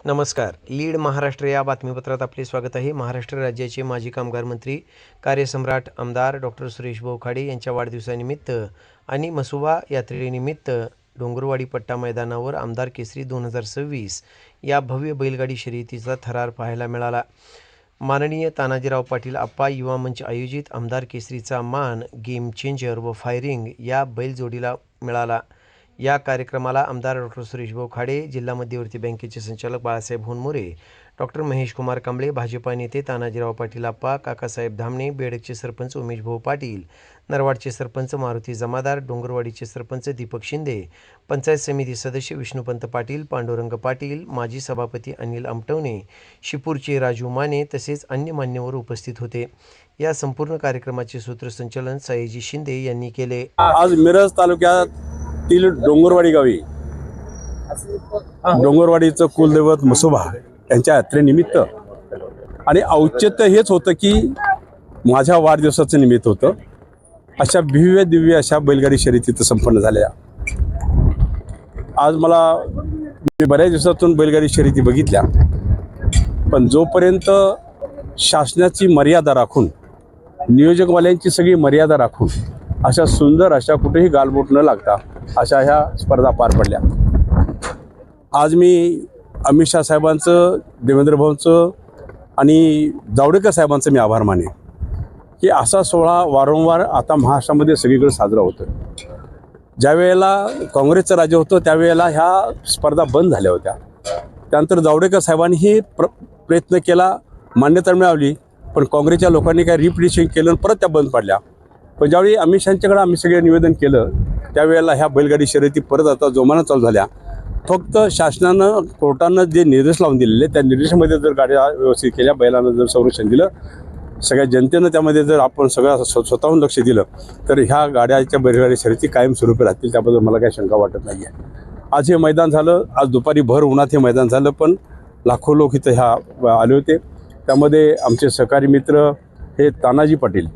नमस्कार. लीड महाराष्ट्र या बातमीपत्रात आपले स्वागत आहे. महाराष्ट्र राज्याचे माजी कामगार मंत्री, कार्यसम्राट आमदार डॉक्टर सुरेश भाऊ खाडे यांच्या वाढदिवसानिमित्त आणि मसोबा यात्रेनिमित्त डोंगरवाडी पट्टा मैदानावर आमदार केसरी 2026 या भव्य बैलगाडी शर्यतीचा थरार पाहायला मिळाला. माननीय तानाजीराव पाटील आप्पा युवा मंच आयोजित आमदार केसरीचा मान गेम चेंजर व फायरिंग या बैलजोडीला मिळाला. या कार्यक्रमाला आमदार डॉक्टर सुरेश भाऊ खाडे, जिल्हा मध्यवर्ती बँकेचे संचालक बाळासाहेब होनमोरे, डॉक्टर महेश कुमार कांबळे, भाजपा नेते तानाजीराव पाटील आप्पा, काकासाहेब धामणे, बेडकचे सरपंच उमेश भाऊ पाटील, नरवाडचे सरपंच मारुती जमादार, डोंगरवाडीचे सरपंच दीपक शिंदे, पंचायत समिती सदस्य विष्णुपंत पाटील, पांडुरंग पाटील, माजी सभापती अनिल आमटवणे, शिपूरचे राजू माने तसेच अन्य मान्यवर उपस्थित होते. या संपूर्ण कार्यक्रमाचे सूत्रसंचालन सयाजी शिंदे यांनी केले. आज मिरज तालुक्यात डोंगरवाडी गावी डोंगरवाडीचं कुलदैवत मसोबा यांच्या यात्रेनिमित्त आणि औचित्य हेच होतं की माझ्या वाढदिवसाचं निमित्त होतं. अशा भव्य दिव्य अशा बैलगाडी शर्यती संपन्न झाल्या. आज मी बऱ्याच दिवसातून बैलगाडी शर्यती बघितल्या, पण जोपर्यंत शासनाची मर्यादा राखून, नियोजकवाल्यांची सगळी मर्यादा राखून अशा सुंदर अशा कुठेही गालबोट न लागता अशा ह्या स्पर्धा पार पडल्या. आज मी अमित शाह साहेबांचं, देवेंद्र भाऊंचं आणि जावडेकर साहेबांचं मी आभार माने की असा सोहळा वारंवार आता महाराष्ट्रामध्ये सगळीकडे साजरा होतो. ज्या वेळेला काँग्रेसचं राज्य होतं त्यावेळेला ह्या स्पर्धा बंद झाल्या होत्या. त्यानंतर जावडेकर साहेबांनीही प्रयत्न केला, मान्यता मिळाली, पण काँग्रेसच्या लोकांनी काय रिपिटिशन केलं, परत त्या बंद पडल्या. पण ज्यावेळी अमित शाहांच्याकडे आम्ही सगळे निवेदन केलं त्यावेळेला ह्या बैलगाडी शर्यती परत आता जोमानं चालू झाल्या. फक्त शासनानं, कोर्टानं जे निर्देश लावून दिलेले त्या निर्देशामध्ये जर गाड्या व्यवस्थित केल्या, बैलांना जर संरक्षण दिलं, सगळ्या जनतेनं त्यामध्ये जर आपण स्वतःहून लक्ष दिलं तर ह्या गाड्याच्या बैलगाडी शर्यती कायमस्वरूपी राहतील. त्याबद्दल मला काही शंका वाटत नाही आहे. आज हे मैदान झालं, आज दुपारी भर उन्हात हे मैदान झालं, पण लाखो लोक इथं ह्या आले होते. त्यामध्ये आमचे सहकारी मित्र हे तानाजी पाटील,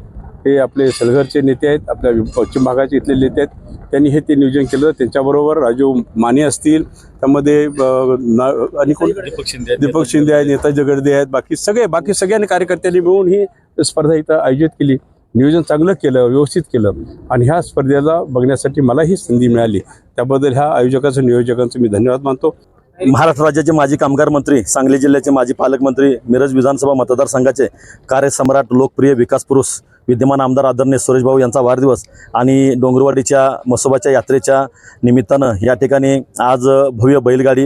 हे आपले सलगरचे नेते आहेत, आपल्या पश्चिम भागाचे इथले नेते आहेत. त्यांनी हे ते नियोजन केलं. त्यांच्याबरोबर राजू माने असतील, त्यामध्ये आणि कोण, दीपक शिंदे आहेत, नेताजी गर्दे आहेत, बाकी सगळ्यांनी कार्यकर्त्यांनी मिळून ही स्पर्धा इथं आयोजित केली. नियोजन चांगलं केलं, व्यवस्थित केलं आणि ह्या स्पर्धेला बघण्यासाठी मला ही संधी मिळाली. त्याबद्दल ह्या आयोजकांचं, नियोजकांचं मी धन्यवाद मानतो. महाराष्ट्र राज्याचे माजी कामगार मंत्री, सांगली जिल्ह्याचे माजी पालकमंत्री, मिरज विधानसभा मतदारसंघाचे कार्यसम्राट, लोकप्रिय विकास पुरुष, विद्यमान आमदार आदरणीय सुरेश भाऊ यांचा वाढदिवस आणि डोंगरवाडीच्या मसोबाच्या यात्रेच्या निमित्तानं या ठिकाणी आज भव्य बैलगाडी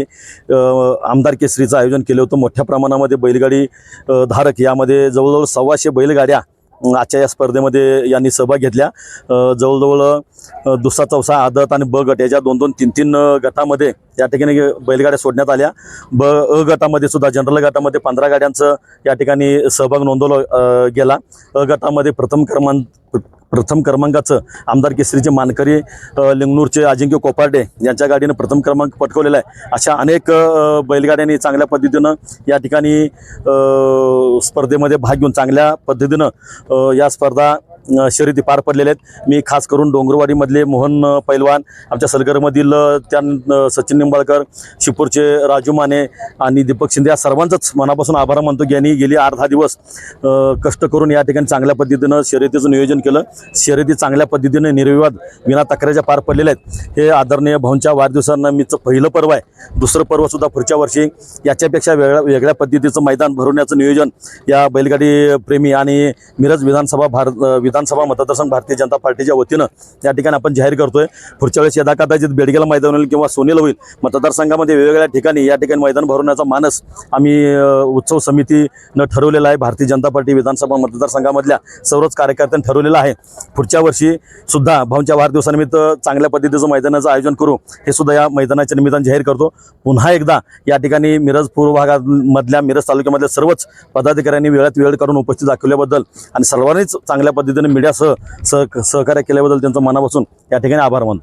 आमदार केसरीचं आयोजन केलं होतं. मोठ्या प्रमाणामध्ये बैलगाडी धारक, यामध्ये जवळजवळ 125 बैलगाड्या आजच्या या स्पर्धेमध्ये यांनी सहभाग घेतल्या. जवळजवळ दुसरा, चौसा, आदत आणि ब गट याच्या 2-2, 3-3 गटामध्ये या ठिकाणी बैलगाड्या सोडण्यात आल्या. अ गटामध्ये सुद्धा, जनरल गटामध्ये 15 गाड्यांचं या ठिकाणी सहभाग नोंदवला गेला. अ गटामध्ये प्रथम क्रमांकाचं आमदार केसरीचे मानकरी लिंगनूरचे अजिंक्य कोपार्डे यांच्या गाडीनं प्रथम क्रमांक पटकवलेला आहे. अशा अनेक बैलगाड्यांनी चांगल्या पद्धतीनं या ठिकाणी स्पर्धेमध्ये भाग घेऊन चांगल्या पद्धतीनं या स्पर्धा शर्यती पार पडलेल्या आहेत. मी खास करून डोंगरवाडीमधले मोहन पैलवान, आमच्या सलगरमधील सचिन निंबाळकर, शिपूरचे राजू माने आणि दीपक शिंदे या सर्वांचंच मनापासून आभार मानतो की यांनी गेली 8-10 दिवस कष्ट करून या ठिकाणी चांगल्या पद्धतीनं शर्यतीचं नियोजन केलं. शर्यती चांगल्या पद्धतीने निर्विवाद, विना तक्रारीच्या पार पडलेल्या आहेत. हे आदरणीय भाऊंच्या वाढदिवसानिमित्त पहिलं पर्व आहे. दुसरं पर्वसुद्धा पुढच्या वर्षी याच्यापेक्षा वेगळ्या पद्धतीचं मैदान भरवण्याचं नियोजन या बैलगाडी प्रेमी आणि मिरज विधानसभा मतदारसंघ भारतीय जनता पार्टीच्या वतीनं या ठिकाणी आपण जाहीर करतोय. पुढच्या वेळेस यदा कदाचित बेडगेला मैदान होईल किंवा सोनेला होईल, मतदारसंघामध्ये वेगवेगळ्या ठिकाणी या ठिकाणी मैदान भरवण्याचा मानस आम्ही उत्सव समितीनं ठरवलेला आहे. भारतीय जनता पार्टी विधानसभा मतदारसंघामधल्या सर्वच कार्यकर्त्यांनी ठरवलेलं आहे. पुढच्या वर्षी सुद्धा भाऊंच्या वाढदिवसानिमित्त चांगल्या पद्धतीचं मैदानाचं आयोजन करू, हे सुद्धा या मैदानाच्या निमित्तानं जाहीर करतो. पुन्हा एकदा या ठिकाणी मिरज पूर्व भागामधल्या, मिरज तालुक्यामधल्या सर्वच पदाधिकाऱ्यांनी वेळात वेळ काढून उपस्थित दाखवल्याबद्दल आणि सर्वांनीच चांगल्या पद्धतीने मीडियासह सहकार्य केल्याबद्दल त्यांचं मनापासून या ठिकाणी आभार मानतो.